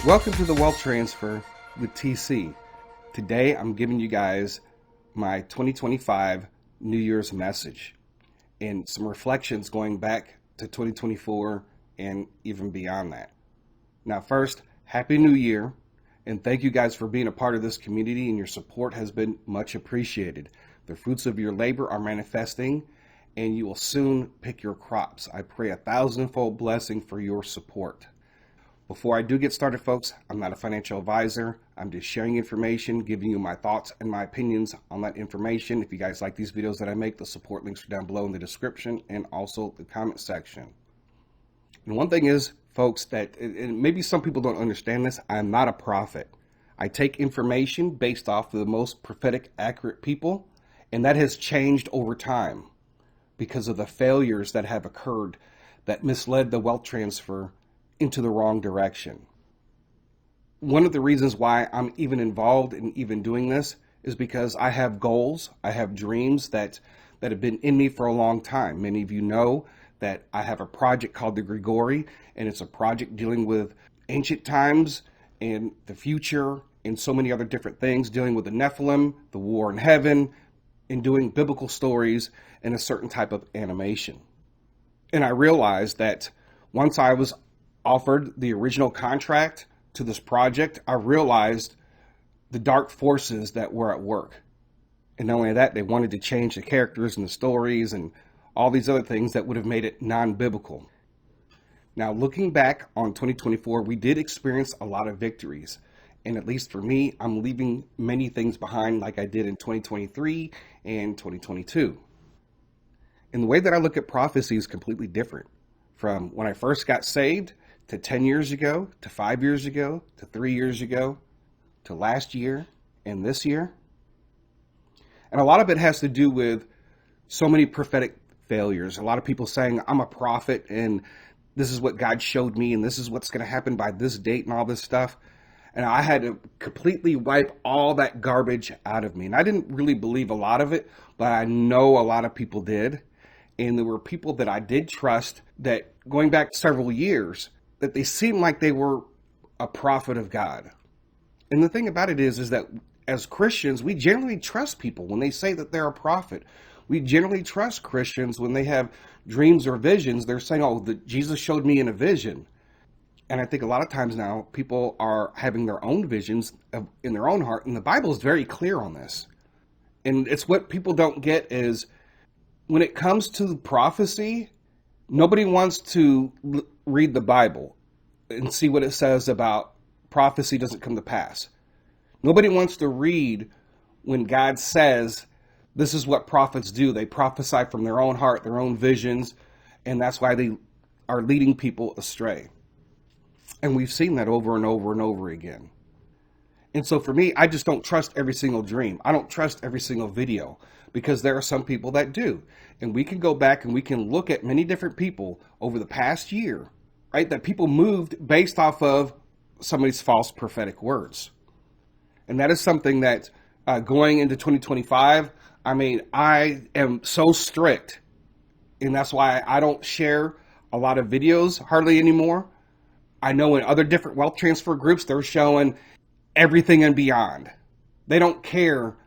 Welcome to the Wealth Transfer with TC. Today I'm giving you guys my 2025 New Year's message and some reflections going back to 2024 and even beyond that. Now first, Happy New Year, and thank you guys for being a part of this community, and your support has been much appreciated. The fruits of your labor are manifesting, and you will soon pick your crops. I pray a thousandfold blessing for your support. Before I do get started, folks, I'm not a financial advisor. I'm just sharing information, giving you my thoughts and my opinions on that information. If you guys like these videos that I make, the support links are down below in the description and also the comment section. And one thing is, folks, that and maybe some people don't understand this, I'm not a prophet. I take information based off of the most prophetic, accurate people, and that has changed over time because of the failures that have occurred that misled the wealth transfer into the wrong direction. One of the reasons why I'm even involved in even doing this is because I have goals, I have dreams that have been in me for a long time. Many of you know that I have a project called the Grigori, and it's a project dealing with ancient times and the future and so many other different things, dealing with the Nephilim, the war in heaven, and doing biblical stories in a certain type of animation. And I realized that once I was offered the original contract to this project, I realized the dark forces that were at work. And not only that, they wanted to change the characters and the stories and all these other things that would have made it non-biblical. Now, looking back on 2024, we did experience a lot of victories. And at least for me, I'm leaving many things behind like I did in 2023 and 2022. And the way that I look at prophecy is completely different. From when I first got saved, to 10 years ago, to 5 years ago, to 3 years ago, to last year, and this year. And a lot of it has to do with so many prophetic failures. A lot of people saying, I'm a prophet, and this is what God showed me, and this is what's going to happen by this date, and all this stuff. And I had to completely wipe all that garbage out of me. And I didn't really believe a lot of it, but I know a lot of people did. And there were people that I did trust that, going back several years, that they seemed like they were a prophet of God. And the thing about it is that as Christians, we generally trust people when they say that they're a prophet. We generally trust Christians when they have dreams or visions. They're saying, oh, Jesus showed me in a vision. And I think a lot of times now, people are having their own visions in their own heart. And the Bible is very clear on this. And it's what people don't get is when it comes to prophecy, nobody wants to read the Bible and see what it says about prophecy doesn't come to pass. Nobody wants to read when God says this is what prophets do. They prophesy from their own heart, their own visions, and that's why they are leading people astray. And we've seen that over and over and over again. And so for me, I just don't trust every single dream. I don't trust every single video because there are some people that do. And we can go back and we can look at many different people over the past year, right, that people moved based off of somebody's false prophetic words. And that is something that going into 2025, I am so strict. And that's why I don't share a lot of videos hardly anymore. I know in other different wealth transfer groups, they're showing everything and beyond. They don't care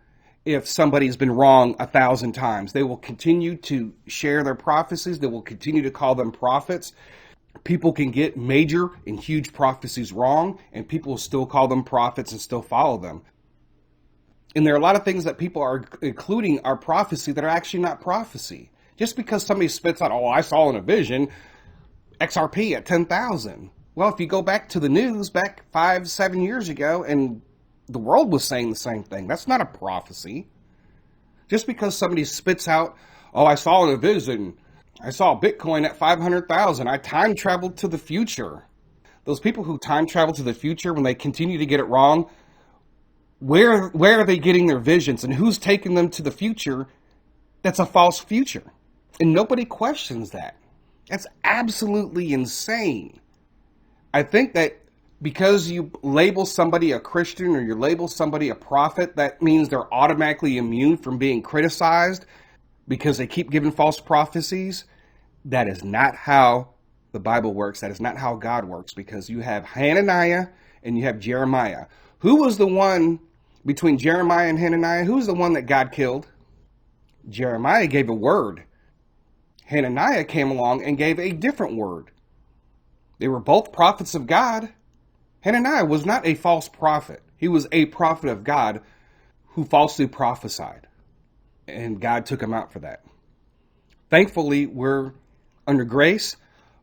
if somebody's been wrong 1,000 times. They will continue to share their prophecies. They will continue to call them prophets. People can get major and huge prophecies wrong, and people will still call them prophets and still follow them. And there are a lot of things that people are including are prophecy that are actually not prophecy. Just because somebody spits out, oh, I saw in a vision XRP at 10,000. Well, if you go back to the news back 5-7 years ago, and the world was saying the same thing, that's not a prophecy. Just because somebody spits out, oh, I saw in a vision, I saw Bitcoin at 500,000, I time traveled to the future. Those people who time travel to the future when they continue to get it wrong, where are they getting their visions, and who's taking them to the future that's a false future? And nobody questions that. That's absolutely insane. I think that because you label somebody a Christian or you label somebody a prophet, that means they're automatically immune from being criticized because they keep giving false prophecies. That is not how the Bible works. That is not how God works, because you have Hananiah and you have Jeremiah. Who was the one between Jeremiah and Hananiah? Who was the one that God killed? Jeremiah gave a word. Hananiah came along and gave a different word. They were both prophets of God. Hananiah was not a false prophet. He was a prophet of God who falsely prophesied. And God took him out for that. Thankfully, we're under grace,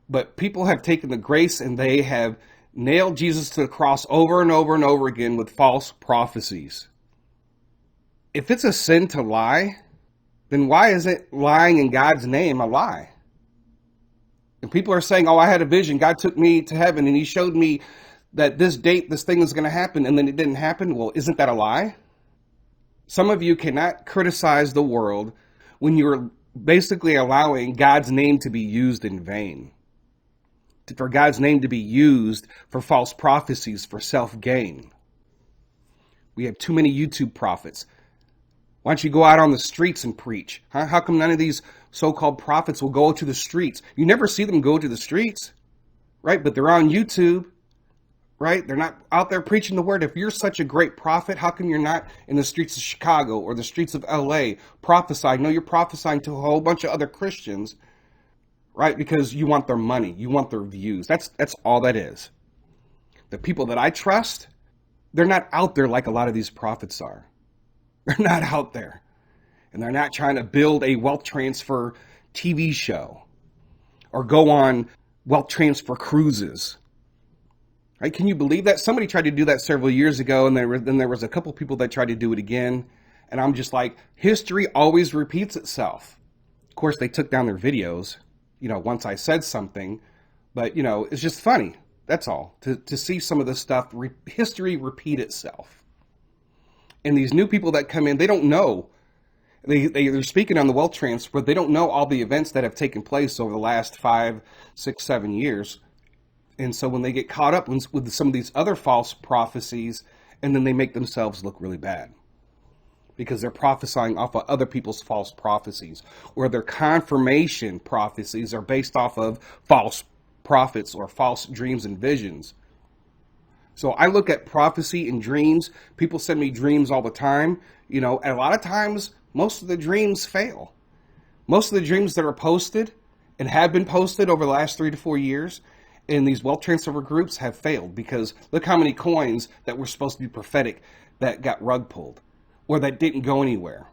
but people have taken the grace and they have nailed Jesus to the cross over and over and over again with false prophecies. If it's a sin to lie, then why isn't lying in God's name a lie? And people are saying, oh, I had a vision. God took me to heaven and he showed me that this date, this thing was going to happen, and then it didn't happen. Well, isn't that a lie? Some of you cannot criticize the world when you're basically allowing God's name to be used in vain. For God's name to be used for false prophecies, for self-gain. We have too many YouTube prophets. Why don't you go out on the streets and preach? Huh? How come none of these so-called prophets will go to the streets? You never see them go to the streets, right? But they're on YouTube, right? They're not out there preaching the word. If you're such a great prophet, how come you're not in the streets of Chicago or the streets of LA prophesying? No, you're prophesying to a whole bunch of other Christians, right? Because you want their money. You want their views. That's all that is. The people that I trust, they're not out there like a lot of these prophets are. They're not out there. And they're not trying to build a wealth transfer TV show or go on wealth transfer cruises. Right? Can you believe that? Somebody tried to do that several years ago, and then there was a couple people that tried to do it again. And I'm just like, history always repeats itself. Of course, they took down their videos, once I said something. But, it's just funny. That's all. To see some of this stuff, history repeat itself. And these new people that come in, they don't know. They're speaking on the wealth transfer, but they don't know all the events that have taken place over the last 5, 6, 7 years. And so when they get caught up with some of these other false prophecies, and then they make themselves look really bad. Because they're prophesying off of other people's false prophecies. Or their confirmation prophecies are based off of false prophets or false dreams and visions. So I look at prophecy and dreams. People send me dreams all the time. And a lot of times, most of the dreams fail. Most of the dreams that are posted and have been posted over the last 3 to 4 years in these wealth transfer groups have failed, because look how many coins that were supposed to be prophetic that got rug pulled or that didn't go anywhere.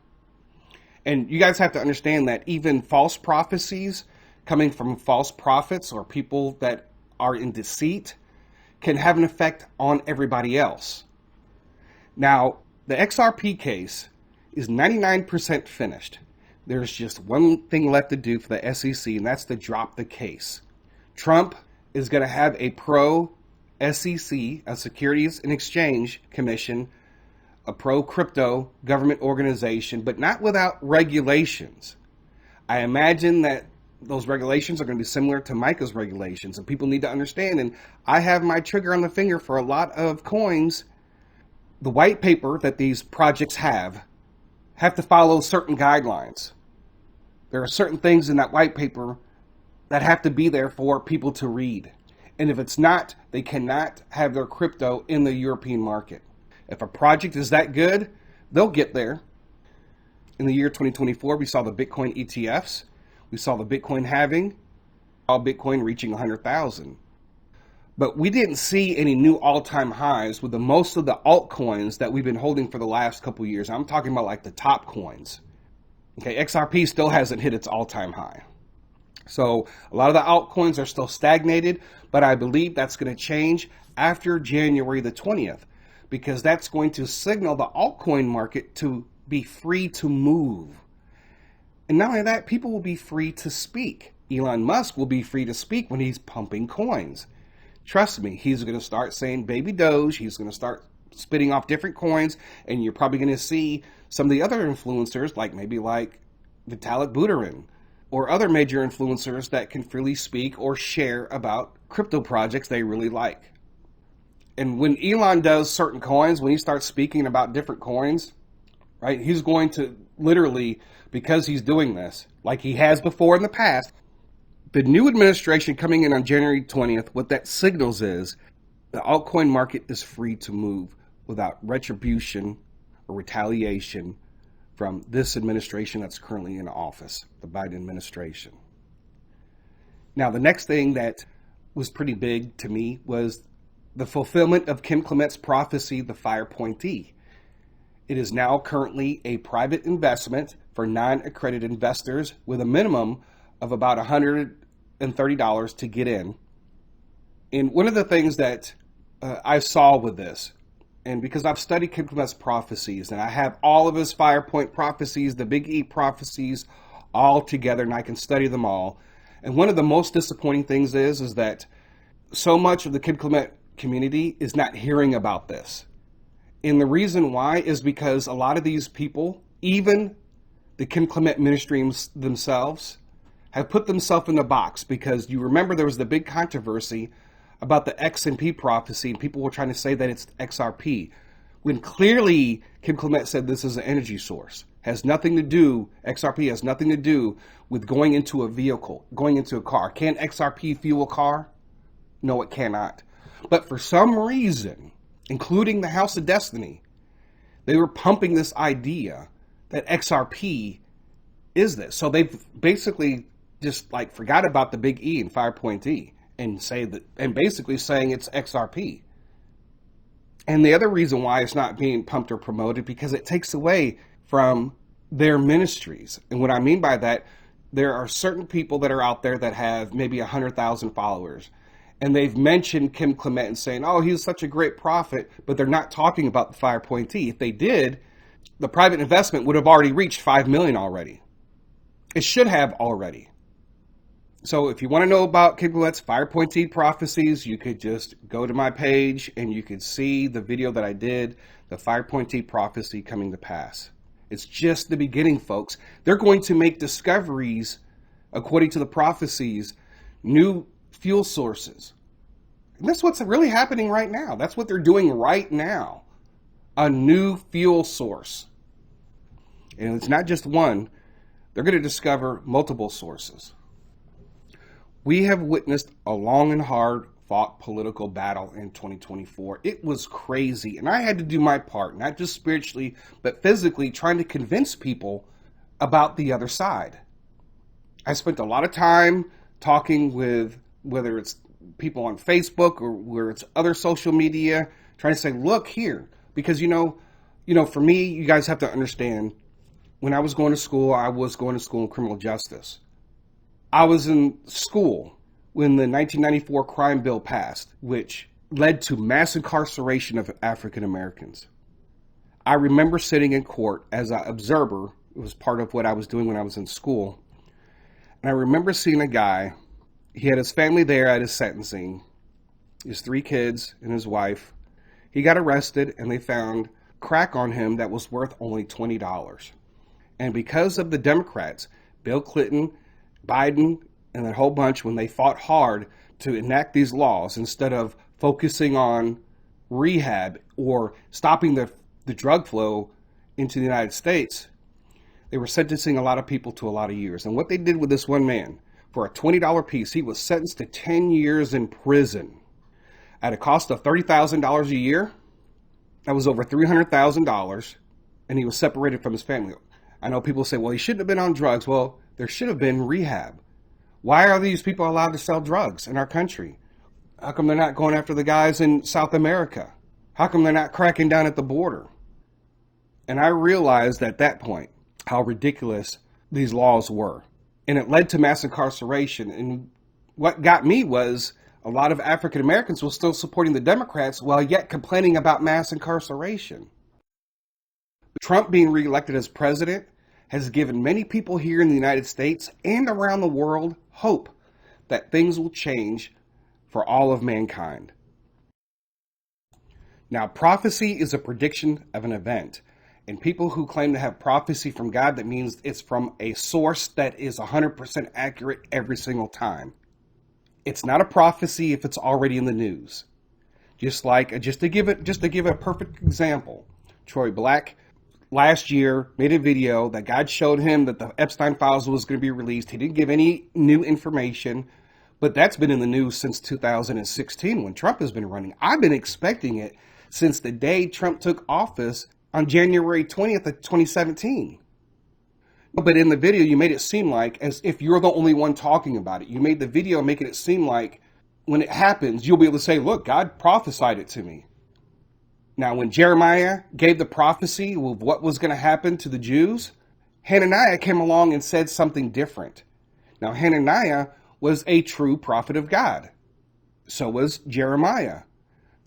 And you guys have to understand that even false prophecies coming from false prophets or people that are in deceit can have an effect on everybody else. Now, the XRP case is 99% finished. There's just one thing left to do for the SEC, and that's to drop the case. Trump is going to have a pro-SEC, a Securities and Exchange Commission, a pro-crypto government organization, but not without regulations. I imagine that those regulations are going to be similar to Micah's regulations, and people need to understand, and I have my trigger on the finger for a lot of coins. The white paper that these projects have to follow certain guidelines. There are certain things in that white paper that have to be there for people to read. And if it's not, they cannot have their crypto in the European market. If a project is that good, they'll get there. In the year 2024, we saw the Bitcoin ETFs. We saw the Bitcoin halving, all Bitcoin reaching 100,000. But we didn't see any new all-time highs with most of the altcoins that we've been holding for the last couple years. I'm talking about like the top coins. Okay, XRP still hasn't hit its all-time high. So a lot of the altcoins are still stagnated, but I believe that's going to change after January the 20th, because that's going to signal the altcoin market to be free to move. And not only that, people will be free to speak. Elon Musk will be free to speak when he's pumping coins. Trust me, he's going to start saying baby Doge. He's going to start spitting off different coins, and you're probably going to see some of the other influencers, like Vitalik Buterin, or other major influencers that can freely speak or share about crypto projects they really like. And when Elon does certain coins, when he starts speaking about different coins, right, he's going to literally, because he's doing this, like he has before in the past, The new administration coming in on January 20th, what that signals is the altcoin market is free to move without retribution or retaliation from this administration that's currently in office, the Biden administration. Now, the next thing that was pretty big to me was the fulfillment of Clement's prophecy, the Firepointe. It is now currently a private investment for non-accredited investors with a minimum of about $130 to get in. And one of the things that I saw with this, and because I've studied Clement's prophecies, and I have all of his Firepoint prophecies, the Big E prophecies, all together, and I can study them all. And one of the most disappointing things is that so much of the Clement community is not hearing about this. And the reason why is because a lot of these people, even the Clement ministries themselves, have put themselves in a box, because you remember there was the big controversy about the XNP prophecy, and people were trying to say that it's XRP, when clearly Clement said this is an energy source. Has nothing to do, XRP has nothing to do with going into a vehicle, going into a car. Can XRP fuel a car? No, it cannot. But for some reason, including the House of Destiny, they were pumping this idea that XRP is this. So they've basically just like forgot about the Big E and Firepointe and say that, and basically saying it's XRP. And the other reason why it's not being pumped or promoted, because it takes away from their ministries. And what I mean by that, there are certain people that are out there that have maybe 100,000 followers, and they've mentioned Clement and saying, oh, he's such a great prophet, but they're not talking about the Firepointe. If they did, the private investment would have already reached 5 million already. It should have already. So if you want to know about Clement's Firepointe prophecies, you could just go to my page and you could see the video that I did, the Firepointe prophecy coming to pass. It's just the beginning, folks. They're going to make discoveries, according to the prophecies, new fuel sources. And that's what's really happening right now. That's what they're doing right now. A new fuel source. And it's not just one. They're going to discover multiple sources. We have witnessed a long and hard fought political battle in 2024. It was crazy. And I had to do my part, not just spiritually, but physically, trying to convince people about the other side. I spent a lot of time talking with, whether it's people on Facebook or where it's other social media, trying to say, look here, because for me, you guys have to understand, when I was going to school in criminal justice. I was in school when the 1994 crime bill passed, which led to mass incarceration of African Americans. I remember sitting in court as an observer. It was part of what I was doing when I was in school. And I remember seeing a guy, he had his family there at his sentencing, his 3 kids and his wife. He got arrested and they found crack on him that was worth only $20. And because of the Democrats, Bill Clinton, Biden, and that whole bunch, when they fought hard to enact these laws, instead of focusing on rehab or stopping the drug flow into the United States, they were sentencing a lot of people to a lot of years. And what they did with this one man, for a $20 piece, he was sentenced to 10 years in prison at a cost of $30,000 a year. That was over $300,000, and he was separated from his family. I know people say, well, he shouldn't have been on drugs. Well, there should have been rehab. Why are these people allowed to sell drugs in our country? How come they're not going after the guys in South America? How come they're not cracking down at the border? And I realized at that point how ridiculous these laws were. And it led to mass incarceration. And what got me was a lot of African Americans were still supporting the Democrats while yet complaining about mass incarceration. Trump being reelected as president has given many people here in the United States and around the world hope that things will change for all of mankind. Now, prophecy is a prediction of an event. And people who claim to have prophecy from God, that means it's from a source that is 100% accurate every single time. It's not a prophecy if it's already in the news. Just to give a perfect example, Troy Black, last year made a video that God showed him that the Epstein files was going to be released. He didn't give any new information, but that's been in the news since 2016 when Trump has been running. I've been expecting it since the day Trump took office on January 20th of 2017. But in the video, you made it seem like as if you're the only one talking about it. You made the video making it seem like when it happens, you'll be able to say, look, God prophesied it to me. Now, when Jeremiah gave the prophecy of what was going to happen to the Jews, Hananiah came along and said something different. Now, Hananiah was a true prophet of God. So was Jeremiah.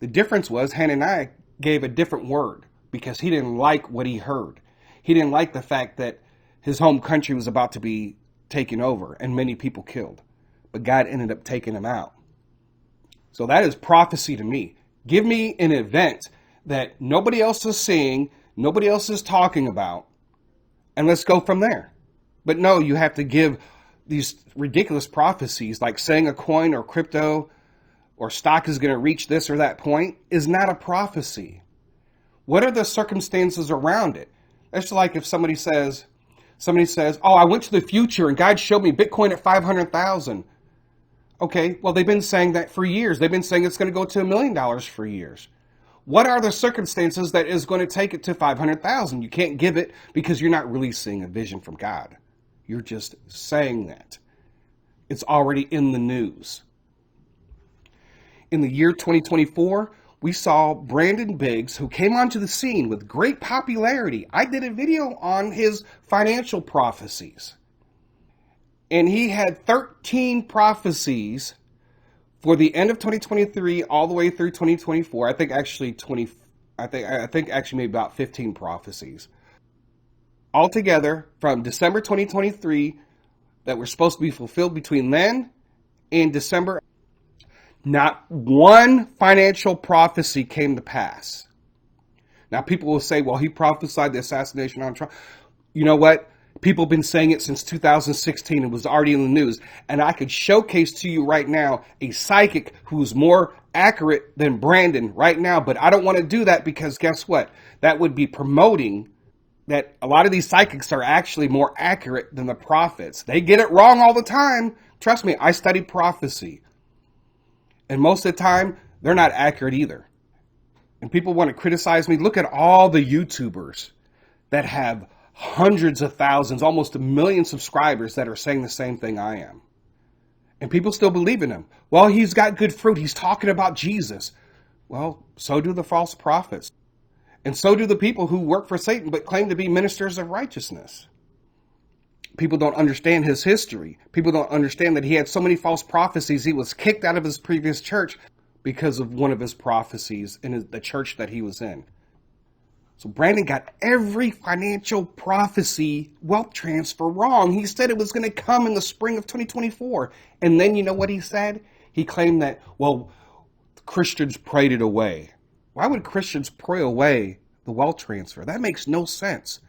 The difference was Hananiah gave a different word because he didn't like what he heard. He didn't like the fact that his home country was about to be taken over and many people killed. But God ended up taking him out. So that is prophecy to me. Give me an event that nobody else is seeing, nobody else is talking about, and let's go from there. But no, you have to give these ridiculous prophecies like saying a coin or crypto or stock is going to reach this or that point is not a prophecy. What are the circumstances around it? It's like if somebody says, oh, I went to the future and God showed me Bitcoin at 500,000. Okay, well, they've been saying that for years. They've been saying it's going to go to $1 million for years. What are the circumstances that is going to take it to 500,000? You can't give it because you're not really seeing a vision from God. You're just saying that. It's already in the news. In the year 2024, we saw Brandon Biggs, who came onto the scene with great popularity. I did a video on his financial prophecies. And he had 13 prophecies for the end of 2023 all the way through 2024. I think actually maybe about 15 prophecies. Altogether, from December 2023 that were supposed to be fulfilled between then and December, not one financial prophecy came to pass. Now people will say, well, he prophesied the assassination on Trump. You know what? People have been saying it since 2016. It was already in the news. And I could showcase to you right now a psychic who's more accurate than Brandon right now. But I don't want to do that because guess what? That would be promoting that a lot of these psychics are actually more accurate than the prophets. They get it wrong all the time. Trust me, I study prophecy. And most of the time, they're not accurate either. And people want to criticize me. Look at all the YouTubers that have hundreds of thousands, almost 1 million subscribers that are saying the same thing I am. And people still believe in him. Well, he's got good fruit. He's talking about Jesus. Well, so do the false prophets. And so do the people who work for Satan but claim to be ministers of righteousness. People don't understand his history. People don't understand that he had so many false prophecies. He was kicked out of his previous church because of one of his prophecies in the church that he was in. So Brandon got every financial prophecy wealth transfer wrong. He said it was going to come in the spring of 2024. And then you know what he said? He claimed that, well, Christians prayed it away. Why would Christians pray away the wealth transfer? That makes no sense.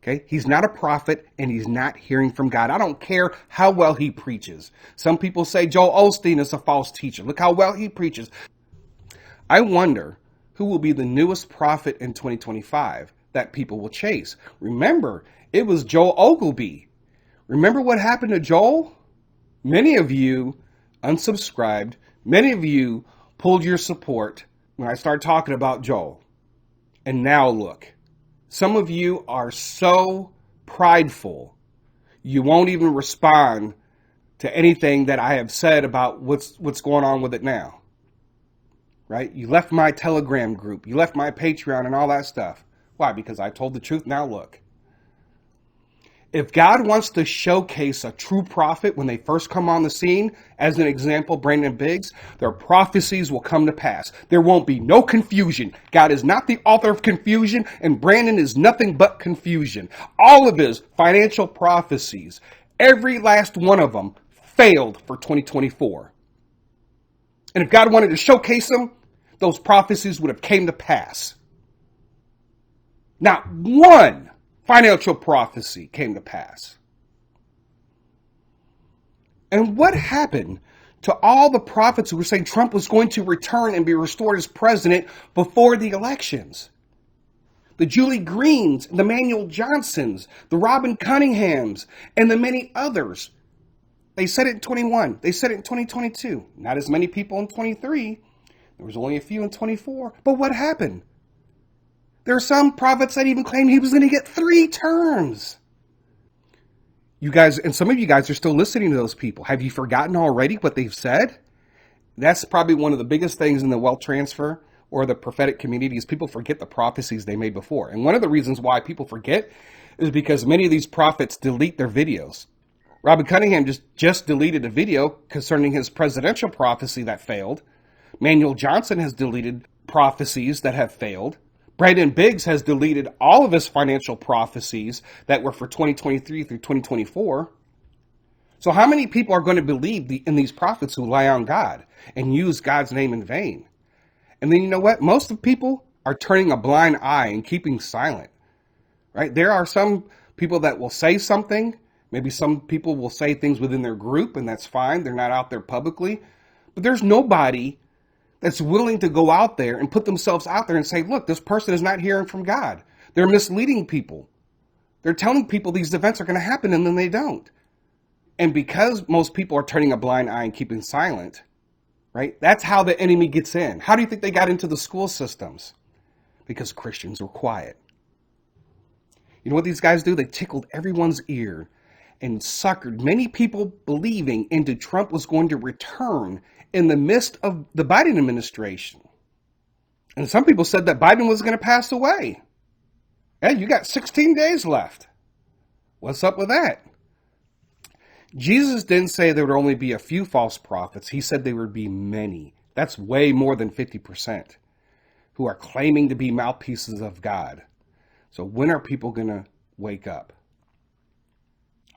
Okay? He's not a prophet and he's not hearing from God. I don't care how well he preaches. Some people say Joel Osteen is a false teacher. Look how well he preaches. I wonder who will be the newest prophet in 2025 that people will chase. Remember, it was Joel Ogilvy. Remember what happened to Joel? Many of you unsubscribed. Many of you pulled your support when I started talking about Joel. And now look, some of you are so prideful, you won't even respond to anything that I have said about what's going on with it now. Right? You left my Telegram group. You left my Patreon and all that stuff. Why? Because I told the truth. Now look. If God wants to showcase a true prophet when they first come on the scene, as an example, Brandon Biggs, their prophecies will come to pass. There won't be no confusion. God is not the author of confusion, and Brandon is nothing but confusion. All of his financial prophecies, every last one of them, failed for 2024. And if God wanted to showcase them, those prophecies would have came to pass. Not one financial prophecy came to pass. And what happened to all the prophets who were saying Trump was going to return and be restored as president before the elections? the Julie Greens, the Manuel Johnsons, the Robin Cunninghams, and the many others. They said it in 21. They said it in 2022. Not as many people in 23. There was only a few in 24. But what happened? There are some prophets that even claimed he was going to get 3 terms. You guys, and some of you guys are still listening to those people. Have you forgotten already what they've said? That's probably one of the biggest things in the wealth transfer or the prophetic community is people forget the prophecies they made before. And one of the reasons why people forget is because many of these prophets delete their videos. Robin Cunningham just deleted a video concerning his presidential prophecy that failed. Manuel Johnson has deleted prophecies that have failed. Brandon Biggs has deleted all of his financial prophecies that were for 2023 through 2024. So how many people are going to believe in these prophets who lie on God and use God's name in vain? And then you know what? Most of the people are turning a blind eye and keeping silent, right? There are some people that will say something. Maybe some people will say things within their group, and that's fine. They're not out there publicly. But there's nobody that's willing to go out there and put themselves out there and say, look, this person is not hearing from God. They're misleading people. They're telling people these events are going to happen, and then they don't. And because most people are turning a blind eye and keeping silent, right? That's how the enemy gets in. How do you think they got into the school systems? Because Christians were quiet. You know what these guys do? They tickled everyone's ear and suckered many people believing into Trump was going to return in the midst of the Biden administration. And some people said that Biden was going to pass away. Hey, you got 16 days left. What's up with that? Jesus didn't say there would only be a few false prophets. He said there would be many. That's way more than 50% who are claiming to be mouthpieces of God. So when are people going to wake up?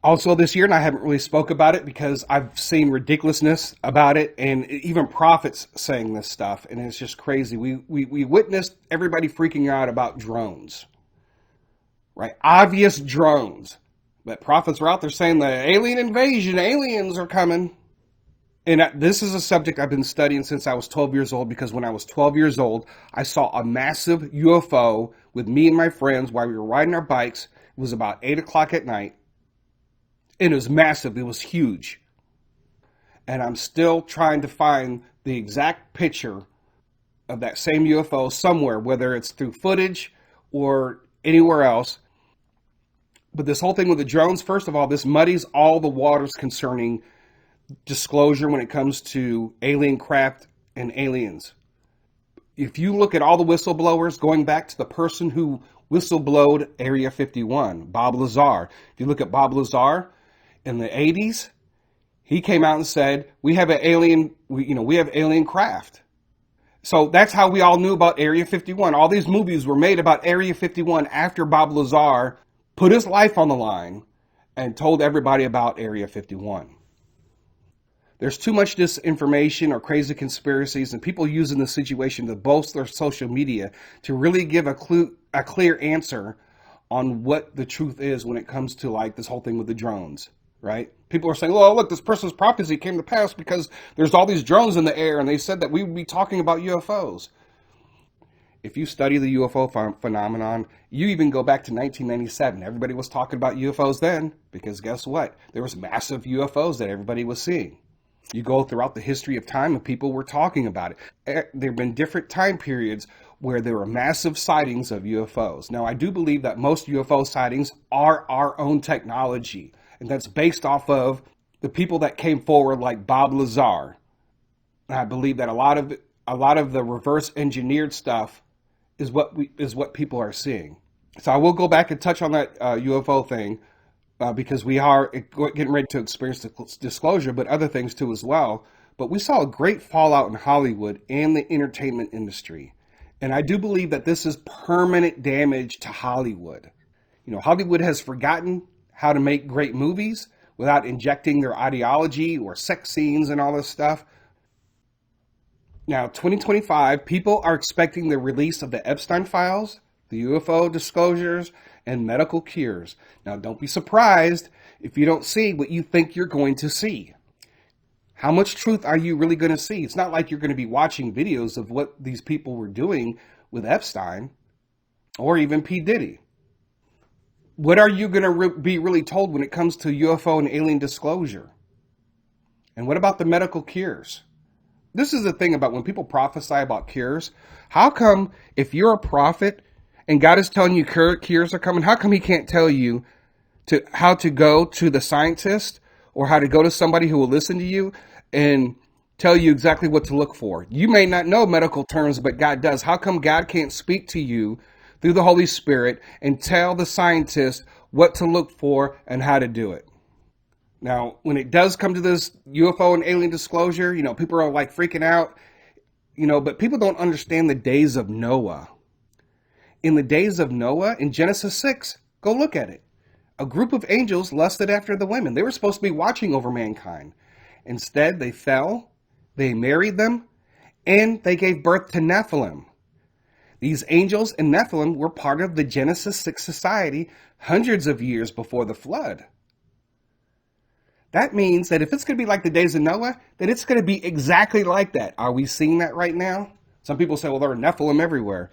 Also this year, and I haven't really spoke about it because I've seen ridiculousness about it and even prophets saying this stuff, and it's just crazy. We witnessed everybody freaking out about drones, right? Obvious drones. But prophets are out there saying the alien invasion, aliens are coming. And this is a subject I've been studying since I was 12 years old, because when I was 12 years old, I saw a massive UFO with me and my friends while we were riding our bikes. It was about 8 o'clock at night. And it was massive. It was huge. And I'm still trying to find the exact picture of that same UFO somewhere, whether it's through footage or anywhere else. But this whole thing with the drones, first of all, this muddies all the waters concerning disclosure when it comes to alien craft and aliens. If you look at all the whistleblowers, going back to the person who whistleblowed Area 51, Bob Lazar. If you look at Bob Lazar in the 80s, he came out and said, we have alien craft. So that's how we all knew about Area 51. All these movies were made about Area 51 after Bob Lazar put his life on the line and told everybody about Area 51. There's too much disinformation or crazy conspiracies and people using the situation to boast their social media to really give a clear answer on what the truth is when it comes to like this whole thing with the drones, right? People are saying, oh, look, this person's prophecy came to pass because there's all these drones in the air and they said that we would be talking about UFOs. If you study the UFO phenomenon, you even go back to 1997. Everybody was talking about UFOs then because guess what? There was massive UFOs that everybody was seeing. You go throughout the history of time and people were talking about it. There have been different time periods where there were massive sightings of UFOs. Now, I do believe that most UFO sightings are our own technology, and that's based off of the people that came forward like Bob Lazar. And I believe that a lot of the reverse engineered stuff is what people are seeing. So I will go back and touch on that UFO thing because we are getting ready to experience the disclosure, but other things too as well. But we saw a great fallout in Hollywood and the entertainment industry. And I do believe that this is permanent damage to Hollywood. You know, Hollywood has forgotten how to make great movies without injecting their ideology or sex scenes and all this stuff. Now, 2025, people are expecting the release of the Epstein files, the UFO disclosures, and medical cures. Now, don't be surprised if you don't see what you think you're going to see. How much truth are you really going to see? It's not like you're going to be watching videos of what these people were doing with Epstein. or even P. Diddy. What are you going to be really told when it comes to UFO and alien disclosure? And what about the medical cures? This is the thing about when people prophesy about cures. How come if you're a prophet and God is telling you cures are coming, how come he can't tell you how to go to the scientist or how to go to somebody who will listen to you and tell you exactly what to look for? You may not know medical terms, but God does. How come God can't speak to you through the Holy Spirit and tell the scientist what to look for and how to do it? Now, when it does come to this UFO and alien disclosure, people are like freaking out, but people don't understand the days of Noah. In the days of Noah, in Genesis 6, go look at it. A group of angels lusted after the women. They were supposed to be watching over mankind. Instead, they fell, they married them, and they gave birth to Nephilim. These angels and Nephilim were part of the Genesis 6 society hundreds of years before the flood. That means that if it's going to be like the days of Noah, then it's going to be exactly like that. Are we seeing that right now? Some people say, well, there are Nephilim everywhere.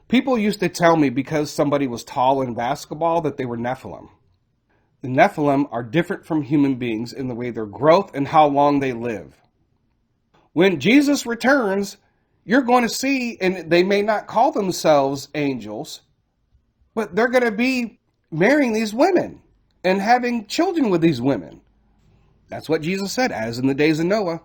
People used to tell me because somebody was tall in basketball that they were Nephilim. The Nephilim are different from human beings in the way their growth and how long they live. When Jesus returns, you're going to see, and they may not call themselves angels, but they're going to be marrying these women and having children with these women. That's what Jesus said, as in the days of Noah.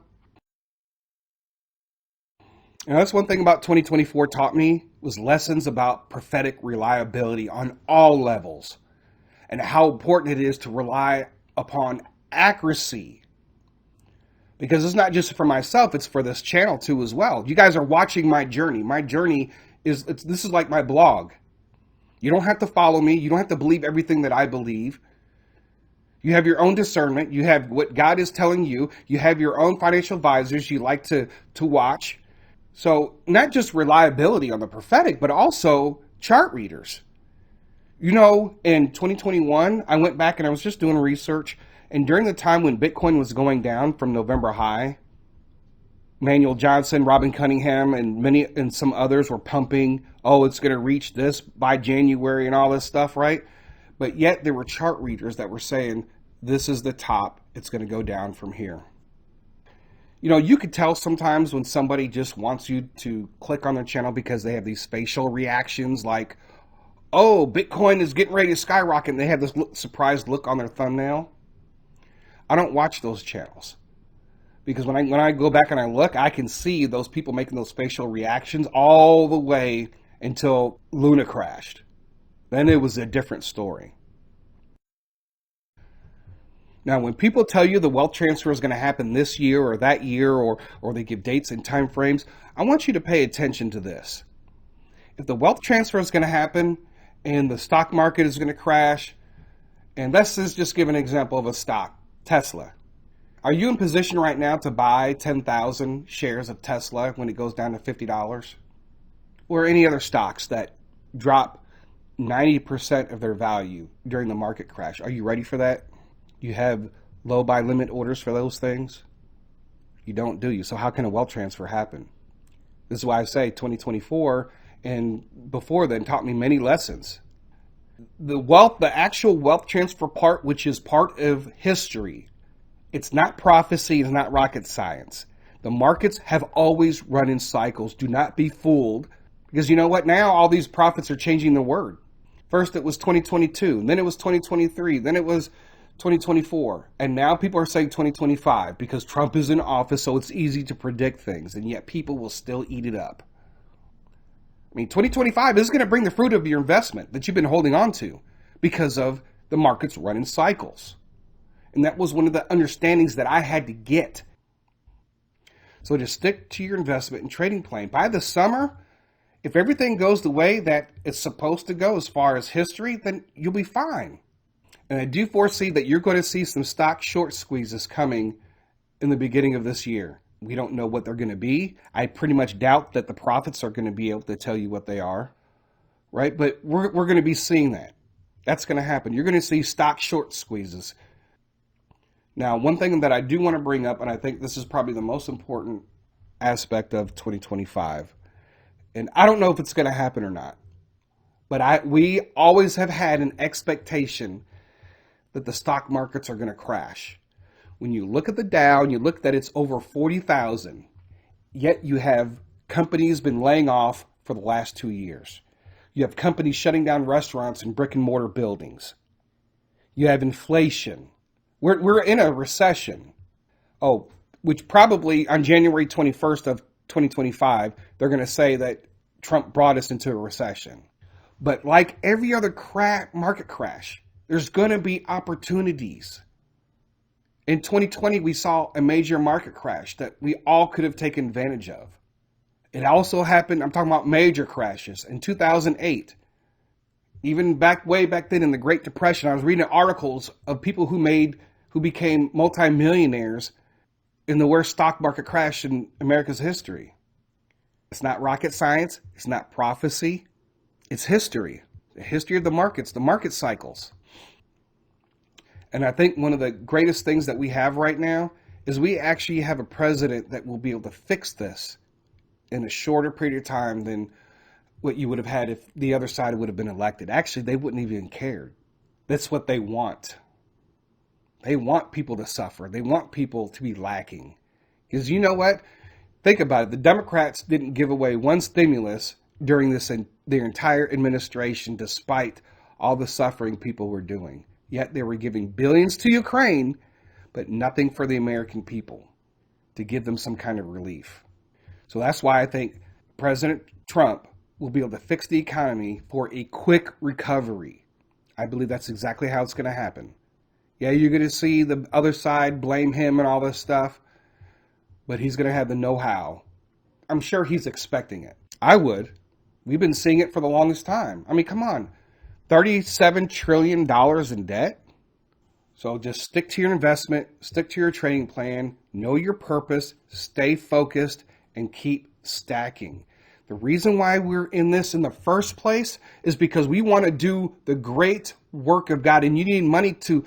And that's one thing about 2024 taught me, was lessons about prophetic reliability on all levels and how important it is to rely upon accuracy. Because it's not just for myself, it's for this channel too as well. You guys are watching my journey. My journey this is like my blog. You don't have to follow me. You don't have to believe everything that I believe. You have your own discernment. You have what God is telling you. You have your own financial advisors you like to watch. So not just reliability on the prophetic, but also chart readers. In 2021, I went back and I was just doing research. And during the time when Bitcoin was going down from November high, Manuel Johnson, Robin Cunningham, and some others were pumping, it's going to reach this by January and all this stuff, right? But yet there were chart readers that were saying, this is the top, it's going to go down from here. You could tell sometimes when somebody just wants you to click on their channel because they have these facial reactions like, oh, Bitcoin is getting ready to skyrocket, and they have this surprised look on their thumbnail. I don't watch those channels because when I go back and I look, I can see those people making those facial reactions all the way until Luna crashed. Then it was a different story. Now, when people tell you the wealth transfer is going to happen this year or that year, or they give dates and time frames, I want you to pay attention to this. If the wealth transfer is going to happen and the stock market is going to crash, and let's just give an example of a stock, Tesla. Are you in position right now to buy 10,000 shares of Tesla when it goes down to $50? Or any other stocks that drop 90% of their value during the market crash? Are you ready for that? You have low buy limit orders for those things? You don't, do you? So how can a wealth transfer happen? This is why I say 2024 and before then taught me many lessons. The actual wealth transfer part, which is part of history, it's not prophecy, it's not rocket science. The markets have always run in cycles. Do not be fooled, because you know what? Now all these prophets are changing the word. First it was 2022, then it was 2023, then it was 2024, and now people are saying 2025 because Trump is in office, so it's easy to predict things, and yet people will still eat it up. 2025 is going to bring the fruit of your investment that you've been holding on to because of the markets running cycles. And that was one of the understandings that I had to get. So just stick to your investment and trading plan. By the summer, if everything goes the way that it's supposed to go as far as history, then you'll be fine. And I do foresee that you're going to see some stock short squeezes coming in the beginning of this year. We don't know what they're going to be. I pretty much doubt that the prophets are going to be able to tell you what they are, right? But we're going to be seeing that. That's going to happen. You're going to see stock short squeezes. Now, one thing that I do want to bring up, and I think this is probably the most important aspect of 2025, and I don't know if it's going to happen or not, But we always have had an expectation that the stock markets are going to crash. When you look at the Dow and you look that it's over 40,000, yet you have companies been laying off for the last 2 years. You have companies shutting down restaurants and brick and mortar buildings. You have inflation. We're in a recession. Oh, which probably on January 21st of 2025, they're going to say that Trump brought us into a recession. But like every other market crash, there's going to be opportunities. In 2020, we saw a major market crash that we all could have taken advantage of. It also happened, I'm talking about major crashes, in 2008. Even way back then in the Great Depression, I was reading articles of people who became multimillionaires in the worst stock market crash in America's history. It's not rocket science. It's not prophecy. It's history. The history of the markets, the market cycles. And I think one of the greatest things that we have right now is we actually have a president that will be able to fix this in a shorter period of time than what you would have had if the other side would have been elected. Actually, they wouldn't even care. That's what they want. They want people to suffer. They want people to be lacking. Because you know what? Think about it. The Democrats didn't give away one stimulus during their entire administration, despite all the suffering people were doing. Yet they were giving billions to Ukraine, but nothing for the American people to give them some kind of relief. So that's why I think President Trump will be able to fix the economy for a quick recovery. I believe that's exactly how it's going to happen. Yeah, you're going to see the other side blame him and all this stuff, but he's going to have the know-how. I'm sure he's expecting it. I would. We've been seeing it for the longest time. I mean, come on. $37 trillion in debt? So just stick to your investment, stick to your trading plan, know your purpose, stay focused, and keep stacking. The reason why we're in this in the first place is because we want to do the great work of God. And you need money to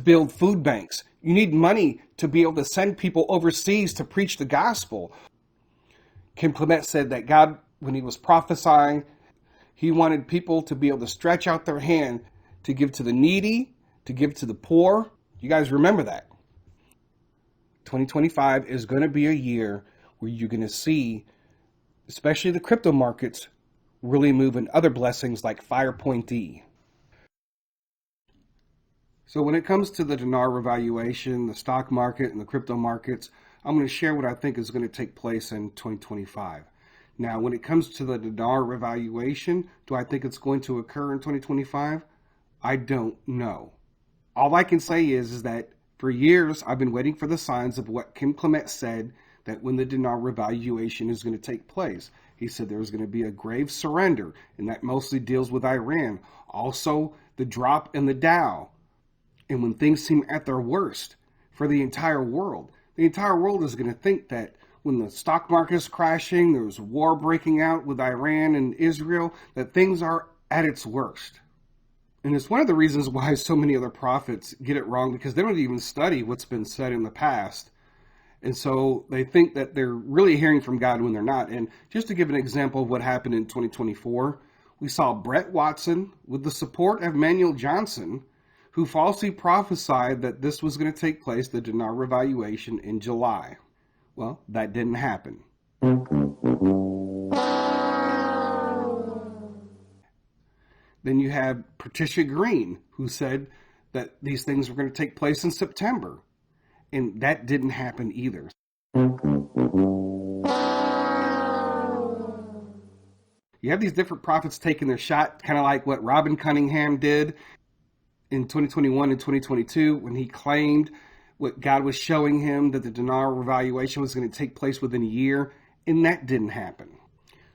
build food banks. You need money to be able to send people overseas to preach the gospel. Clement said that God, when he was prophesying, he wanted people to be able to stretch out their hand to give to the needy, to give to the poor. You guys remember that. 2025 is going to be a year where you're going to see, especially the crypto markets, really move in other blessings like Firepointe. So when it comes to the dinar revaluation, the stock market, and the crypto markets, I'm going to share what I think is going to take place in 2025. Now, when it comes to the dinar revaluation, do I think it's going to occur in 2025? I don't know. All I can say is that for years, I've been waiting for the signs of what Clement said, that when the dinar revaluation is going to take place. He said there's going to be a grave surrender, and that mostly deals with Iran. Also, the drop in the Dow. And when things seem at their worst for the entire world is going to think that when the stock market is crashing, there's war breaking out with Iran and Israel, that things are at its worst. And it's one of the reasons why so many other prophets get it wrong, because they don't even study what's been said in the past. And so they think that they're really hearing from God when they're not. And just to give an example of what happened in 2024, we saw Brett Watson, with the support of Manuel Johnson, who falsely prophesied that this was going to take place, the dinar revaluation, in July. Well, that didn't happen. Then you have Patricia Green, who said that these things were going to take place in September. And that didn't happen either. You have these different prophets taking their shot, kind of like what Robin Cunningham did in 2021 and 2022, when he claimed what God was showing him, that the dinar revaluation was going to take place within a year, and that didn't happen.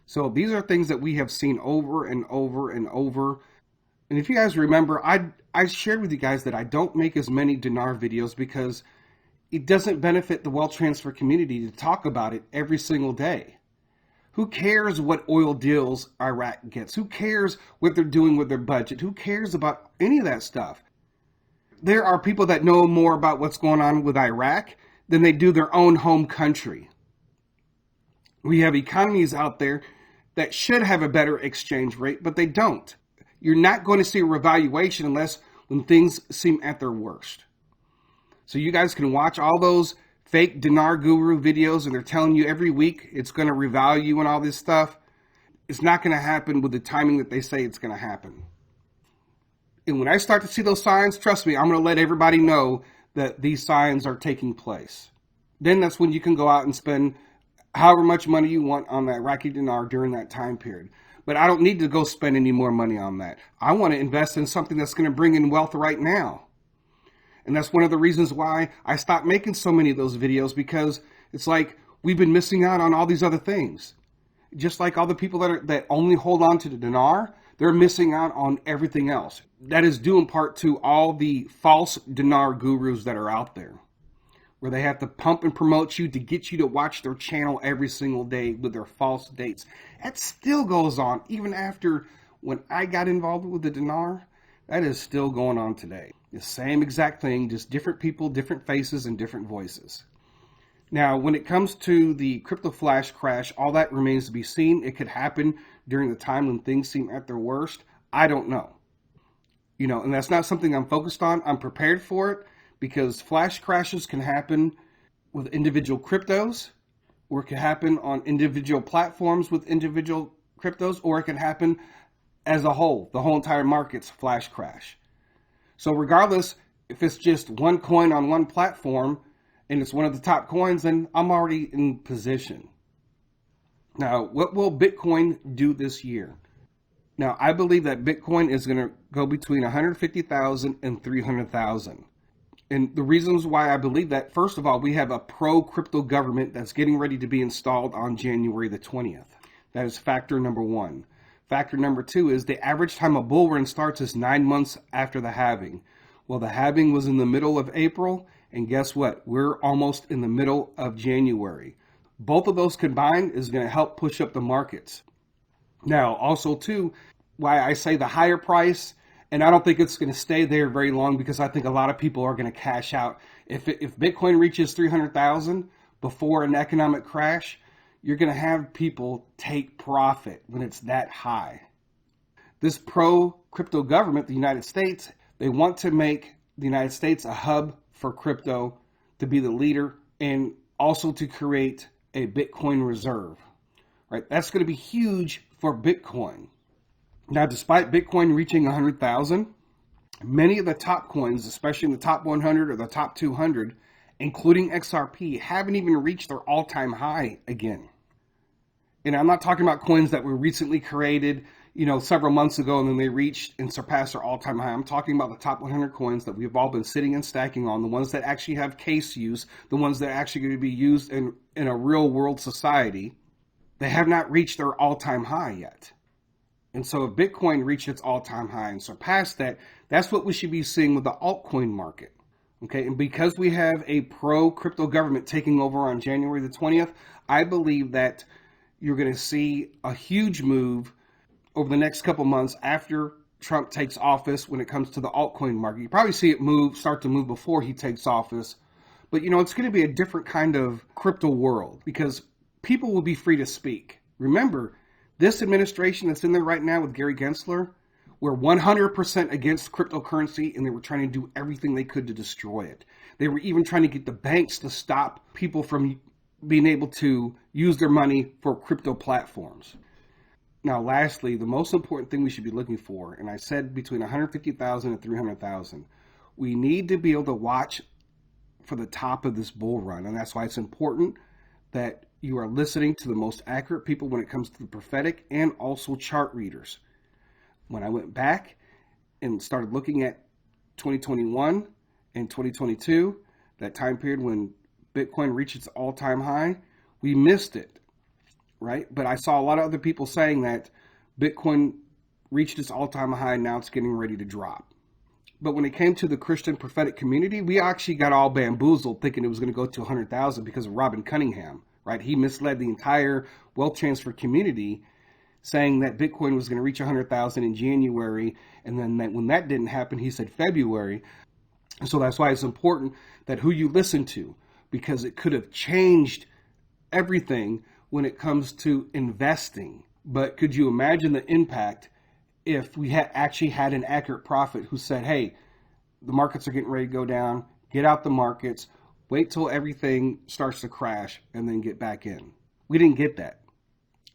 So these are things that we have seen over and over and over. And if you guys remember, I shared with you guys that I don't make as many dinar videos because it doesn't benefit the wealth transfer community to talk about it every single day. Who cares what oil deals Iraq gets? Who cares what they're doing with their budget? Who cares about any of that stuff? There are people that know more about what's going on with Iraq than they do their own home country. We have economies out there that should have a better exchange rate, but they don't. You're not going to see a revaluation unless when things seem at their worst. So you guys can watch all those fake dinar guru videos and they're telling you every week it's going to revalue and all this stuff. It's not going to happen with the timing that they say it's going to happen. And when I start to see those signs, trust me, I'm going to let everybody know that these signs are taking place. Then that's when you can go out and spend however much money you want on that Iraqi dinar during that time period. But I don't need to go spend any more money on that. I want to invest in something that's going to bring in wealth right now. And that's one of the reasons why I stopped making so many of those videos, because it's like we've been missing out on all these other things. Just like all the people that only hold on to the dinar, they're missing out on everything else. That is due in part to all the false dinar gurus that are out there, where they have to pump and promote you to get you to watch their channel every single day with their false dates. That still goes on even after when I got involved with the dinar. That is still going on today. The same exact thing, just different people, different faces, and different voices. Now, when it comes to the crypto flash crash, all that remains to be seen. It could happen during the time when things seem at their worst. I don't know. And that's not something I'm focused on. I'm prepared for it because flash crashes can happen with individual cryptos, or it can happen on individual platforms with individual cryptos, or it can happen as a whole. The whole entire market's flash crash. So regardless, if it's just one coin on one platform and it's one of the top coins, then I'm already in position. Now, what will Bitcoin do this year? Now, I believe that Bitcoin is going to go between 150,000 and 300,000. And the reasons why I believe that, first of all, we have a pro-crypto government that's getting ready to be installed on January the 20th. That is factor number one. Factor number two is the average time a bull run starts is 9 months after the halving. Well, the halving was in the middle of April, and guess what? We're almost in the middle of January. Both of those combined is going to help push up the markets. Now, also too, why I say the higher price, and I don't think it's going to stay there very long, because I think a lot of people are going to cash out. If Bitcoin reaches 300,000 before an economic crash, you're going to have people take profit when it's that high. This pro-crypto government, the United States, they want to make the United States a hub for crypto, to be the leader, and also to create a Bitcoin reserve. Right? That's going to be huge for Bitcoin. Now, despite Bitcoin reaching 100,000, many of the top coins, especially in the top 100 or the top 200, including XRP, haven't even reached their all-time high again. And I'm not talking about coins that were recently created, several months ago, and then they reached and surpassed their all-time high. I'm talking about the top 100 coins that we've all been sitting and stacking on, the ones that actually have case use, the ones that are actually going to be used in a real-world society. They have not reached their all-time high yet. And so if Bitcoin reached its all-time high and surpassed that, that's what we should be seeing with the altcoin market. Okay, and because we have a pro-crypto government taking over on January the 20th, I believe that you're going to see a huge move over the next couple months after Trump takes office when it comes to the altcoin market. You probably see it start to move before he takes office. But, it's going to be a different kind of crypto world, because people will be free to speak. Remember, this administration that's in there right now with Gary Gensler, were 100% against cryptocurrency, and they were trying to do everything they could to destroy it. They were even trying to get the banks to stop people from being able to use their money for crypto platforms. Now, lastly, the most important thing we should be looking for, and I said between 150,000 and 300,000, we need to be able to watch for the top of this bull run. And that's why it's important that you are listening to the most accurate people when it comes to the prophetic and also chart readers. When I went back and started looking at 2021 and 2022, that time period when Bitcoin reached its all-time high, we missed it, right? But I saw a lot of other people saying that Bitcoin reached its all-time high and now it's getting ready to drop. But when it came to the Christian prophetic community, we actually got all bamboozled thinking it was going to go to 100,000 because of Robin Cunningham, right? He misled the entire wealth transfer community, saying that Bitcoin was going to reach 100,000 in January, and then when that didn't happen, he said February. So that's why it's important that who you listen to, because it could have changed everything when it comes to investing. But could you imagine the impact if we had actually had an accurate prophet who said, hey, the markets are getting ready to go down, get out the markets, wait till everything starts to crash, and then get back in. We didn't get that,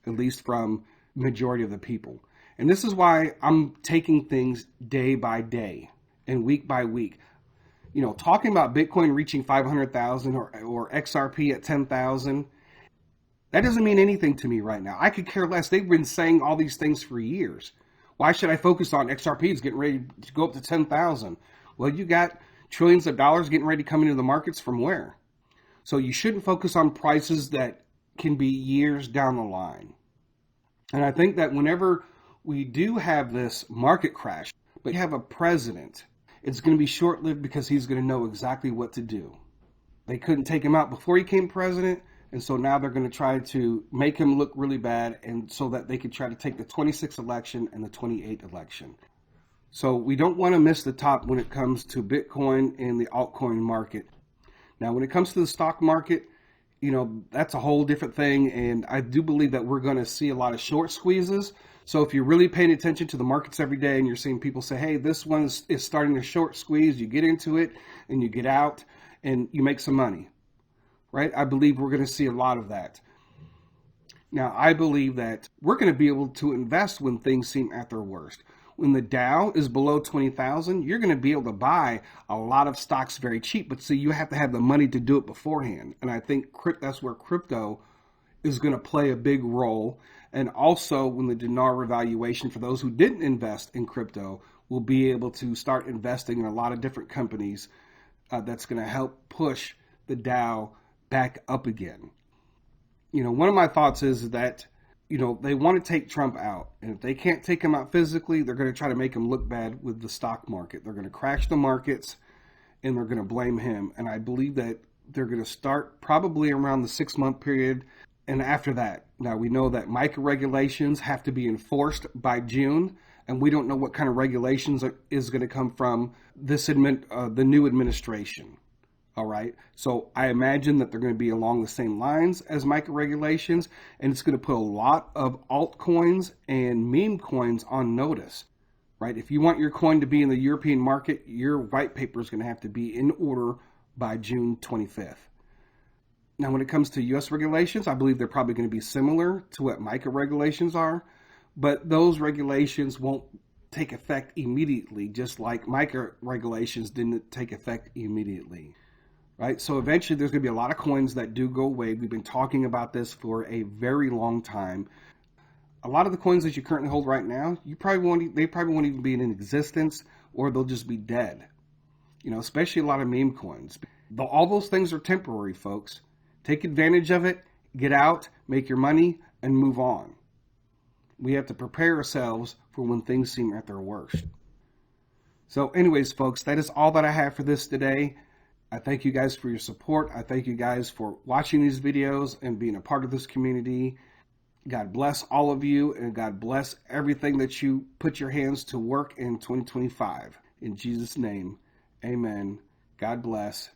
at least from the majority of the people. And this is why I'm taking things day by day and week by week. You know, talking about Bitcoin reaching 500,000 or XRP at 10,000, that doesn't mean anything to me right now. I could care less. They've been saying all these things for years. Why should I focus on XRPs getting ready to go up to 10,000? Well, you got trillions of dollars getting ready to come into the markets from where? So you shouldn't focus on prices that can be years down the line. And I think that whenever we do have this market crash, but you have a president, it's going to be short-lived because he's going to know exactly what to do. They couldn't take him out before he became president, and so now they're going to try to make him look really bad, and so that they could try to take the 26th election and the 28th election. So we don't want to miss the top when it comes to Bitcoin and the altcoin market. Now, when it comes to the stock market, you know, that's a whole different thing, and I do believe that we're going to see a lot of short squeezes. So if you're really paying attention to the markets every day and you're seeing people say, hey, this one is starting to short squeeze, you get into it and you get out and you make some money, right? I believe we're going to see a lot of that. Now, I believe that we're going to be able to invest when things seem at their worst. When the Dow is below 20,000, you're going to be able to buy a lot of stocks very cheap. But see, you have to have the money to do it beforehand. And I think that's where crypto is going to play a big role. And also when the dinar revaluation for those who didn't invest in crypto will be able to start investing in a lot of different companies that's going to help push the Dow back up again. You know, one of my thoughts is that, you know, they want to take Trump out. And if they can't take him out physically, they're going to try to make him look bad with the stock market. They're going to crash the markets and they're going to blame him. And I believe that they're going to start probably around the 6-month period. And after that, now we know that MiCA regulations have to be enforced by June. And we don't know what kind of regulations is going to come from this the new administration. All right. So I imagine that they're going to be along the same lines as MiCA regulations, and it's going to put a lot of altcoins and meme coins on notice, right? If you want your coin to be in the European market, your white paper is going to have to be in order by June 25th. Now, when it comes to U.S. regulations, I believe they're probably going to be similar to what MiCA regulations are, but those regulations won't take effect immediately, just like MiCA regulations didn't take effect immediately. Right? So eventually there's going to be a lot of coins that do go away. We've been talking about this for a very long time. A lot of the coins that you currently hold right now, they probably won't even be in existence, or they'll just be dead. You know, especially a lot of meme coins. All those things are temporary, folks. Take advantage of it, get out, make your money, and move on. We have to prepare ourselves for when things seem at their worst. So anyways, folks, that is all that I have for this today. I thank you guys for your support. I thank you guys for watching these videos and being a part of this community. God bless all of you, and God bless everything that you put your hands to work in 2025. In Jesus' name, amen. God bless.